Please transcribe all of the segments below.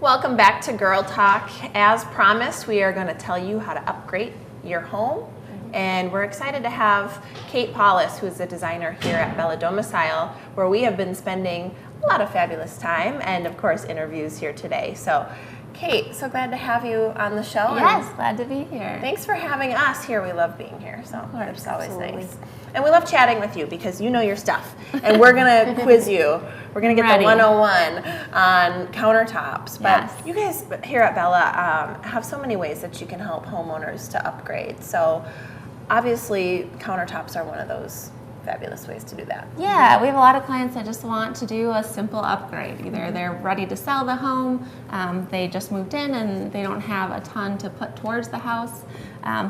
Welcome back to Girl Talk. As promised, we are going to tell you how to upgrade your home. And we're excited to have Kate Paulus, who is the designer here at Bella Domicile, where we have been spending a lot of fabulous time and, of course, interviews here today. So, Kate, so glad to have you on the show. Yes, glad to be here. Thanks for having us here. We love being here, so it's always absolutely. nice. And we love chatting with you because you know your stuff. And we're going to quiz you. We're going to get Ready. the 101 on countertops. But Yes. you guys here at Bella have so many ways that you can help homeowners to upgrade. So obviously, countertops are one of those fabulous ways to do that. Yeah, we have a lot of clients that just want to do a simple upgrade. Either they're ready to sell the home, they just moved in and they don't have a ton to put towards the house.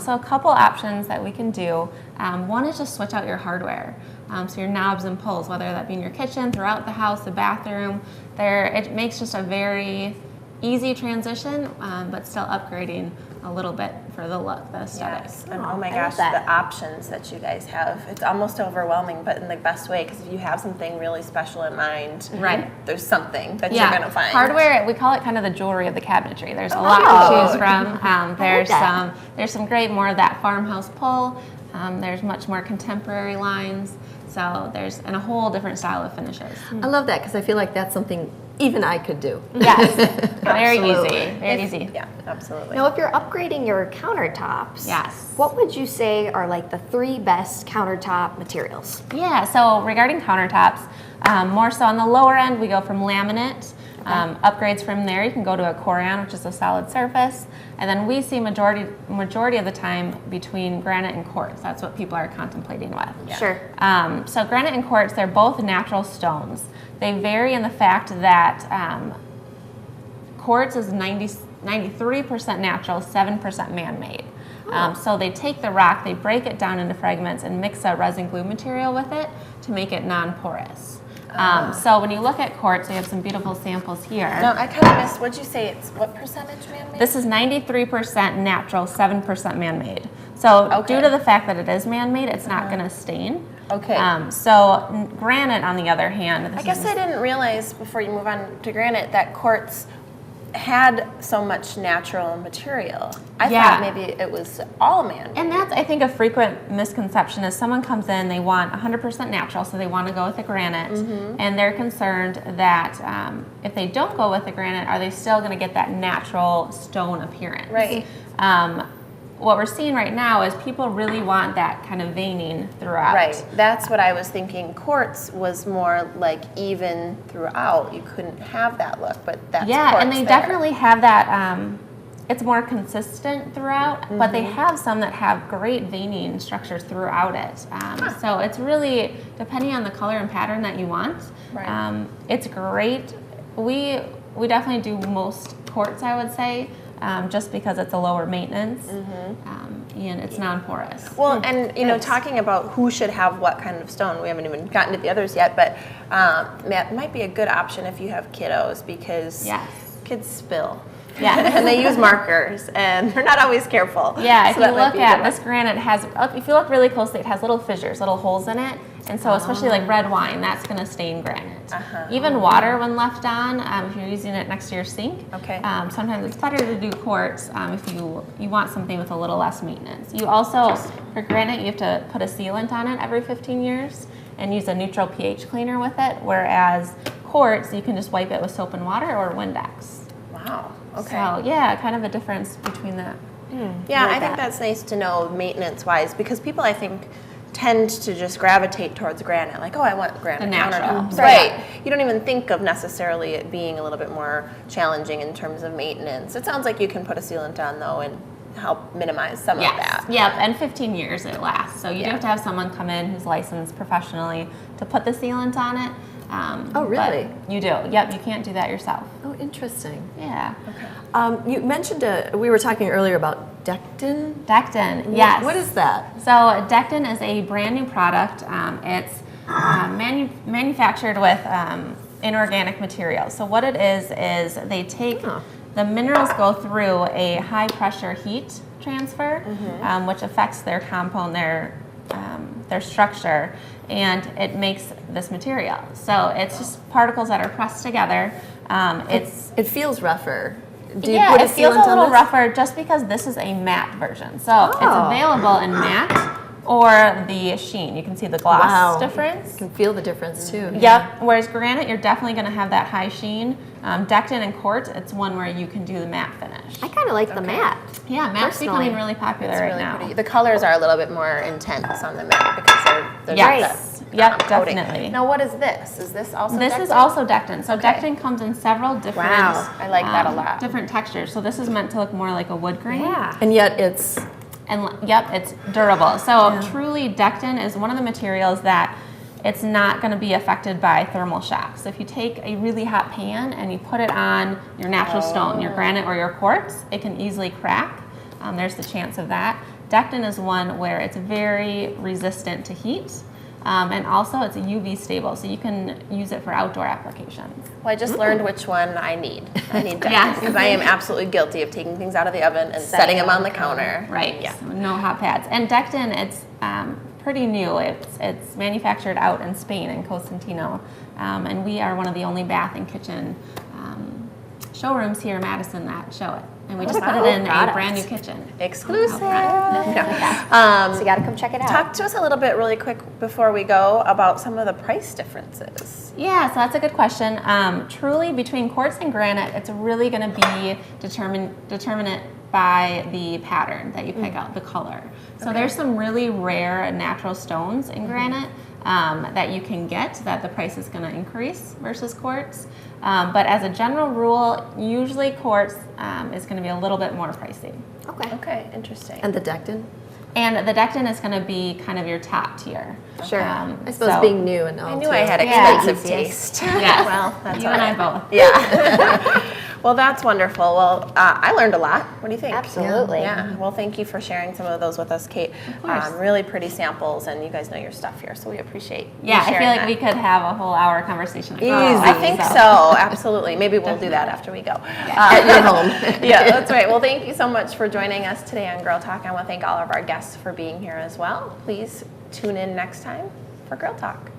So a couple options that we can do. One is just switch out your hardware. So your knobs and pulls, whether that be in your kitchen, throughout the house, the bathroom, it makes just a very easy transition, but still upgrading a little bit for the look, the aesthetics. Yes. And oh my gosh, the options that you guys have. It's almost overwhelming, but in the best way, because if you have something really special in mind, right, there's something that you're going to find. Hardware, we call it kind of the jewelry of the cabinetry. There's a lot to choose from. There's some great more of that farmhouse pull. There's much more contemporary lines. So and a whole different style of finishes. I love that because I feel like that's something even I could do. Yes, very easy, very easy. Yeah, absolutely. Now, if you're upgrading your countertops, yes, what would you say are like the 3 best countertop materials? Yeah, so regarding countertops, more so on the lower end, we go from laminate. Upgrades from there, you can go to a Corian, which is a solid surface, and then we see majority of the time between granite and quartz. That's what people are contemplating with. Yeah. Sure. So granite and quartz, they're both natural stones. They vary in the fact that quartz is 93% natural, 7% man-made. So they take the rock, they break it down into fragments and mix a resin glue material with it to make it non-porous. So when you look at quartz, we have some beautiful samples here. No, I kind of missed, what'd you say, it's what percentage man-made? This is 93% natural, 7% man-made. So due to the fact that it is man-made, it's not going to stain. Okay. So granite, on the other hand, I guess I didn't realize before you move on to granite that quartz had so much natural material. I thought maybe it was all man-made. And that's, I think, a frequent misconception is someone comes in, they want 100% natural, so they want to go with the granite, and they're concerned that if they don't go with the granite, are they still going to get that natural stone appearance? Right. What we're seeing right now is people really want that kind of veining throughout. Right. That's what I was thinking. Quartz was more like even throughout. You couldn't have that look, but that's quartz and they definitely have that. It's more consistent throughout, but they have some that have great veining structures throughout it. So it's really depending on the color and pattern that you want. Right. It's great. We definitely do most quartz, I would say. Just because it's a lower maintenance and it's non-porous. Well, and you know, talking about who should have what kind of stone, we haven't even gotten to the others yet, but that might be a good option if you have kiddos because kids spill. Yeah, and they use markers, and they're not always careful. Yeah, so if you look at this granite if you look really closely, it has little fissures, little holes in it, and so especially like red wine, that's going to stain granite. Even water, when left on, if you're using it next to your sink, sometimes it's better to do quartz if you want something with a little less maintenance. You also, for granite, you have to put a sealant on it every 15 years and use a neutral pH cleaner with it, whereas quartz, you can just wipe it with soap and water or Windex. Wow. Okay. So yeah, kind of a difference between that. Yeah, I think that's nice to know maintenance-wise because people, I think, tend to just gravitate towards granite. Like, oh, I want granite countertops. Right. You don't even think of necessarily it being a little bit more challenging in terms of maintenance. It sounds like you can put a sealant on, though, and help minimize some of that. Yep, and 15 years it lasts. So you do have to have someone come in who's licensed professionally to put the sealant on it. Oh, really? You do. Yep, you can't do that yourself. Oh, interesting. Yeah. Okay. You mentioned, we were talking earlier about Dectin. Dectin, yes. What is that? So Dectin is a brand new product. It's manufactured with inorganic materials. So what it is they take, the minerals go through a high pressure heat transfer, which affects their compound, their structure, and it makes this material. So it's just particles that are pressed together. It feels rougher. Would it feels sealant a on little this? rougher just because this is a matte version. So it's available in matte or the sheen. You can see the gloss difference. You can feel the difference too. Yep. Whereas granite, you're definitely going to have that high sheen. Decked in and quartz, it's one where you can do the matte finish. I kind of like the matte. Yeah, matte's Personally. becoming really popular It's right really now. pretty. The colors are a little bit more intense on the matte because they're Yes. Yep, coating. definitely. Now, what is this? Is this also This decked is in? also decked in. So decked in comes in several different I like that a lot. different textures. So this is meant to look more like a wood grain. Yeah. And yet it's And yep, it's durable. So truly decked in is one of the materials that it's not going to be affected by thermal shock. So if you take a really hot pan and you put it on your natural stone, your granite or your quartz, it can easily crack. There's the chance of that. Decked in is one where it's very resistant to heat. And also it's UV stable, so you can use it for outdoor applications. Well, I just learned which one I need. I need decked because I am absolutely guilty of taking things out of the oven and setting them on the counter. Right. Yeah. So no hot pads. And decked in, it's pretty new. It's manufactured out in Spain in Cosentino, and we are one of the only bath and kitchen showrooms here in Madison that show it. And we just put it in a brand new kitchen. Exclusive. So you got to come check it out. Talk to us a little bit really quick before we go about some of the price differences. Yeah, so that's a good question. Truly, between quartz and granite, it's really going to be determinate by the pattern that you pick out, the color. So there's some really rare natural stones in granite that you can get that the price is going to increase versus quartz. But as a general rule, usually quartz is going to be a little bit more pricey. Okay, interesting. and the decked in. And the decked in is going to be kind of your top tier. Sure. I suppose being new and all. I knew too. I had Yeah. expensive taste. Yes. Well, that's you all and I right. both. Yeah. Well, that's wonderful. Well, I learned a lot. What do you think? Absolutely. Yeah. Well, thank you for sharing some of those with us, Kate. Of course. Really pretty samples, and you guys know your stuff here, so we appreciate Yeah, you I feel sharing like that. we could have a whole hour conversation. I think so. Absolutely. Maybe we'll do that after we go. At your home. Yeah, that's right. Well, thank you so much for joining us today on Girl Talk. I want to thank all of our guests for being here as well. Please tune in next time for Girl Talk.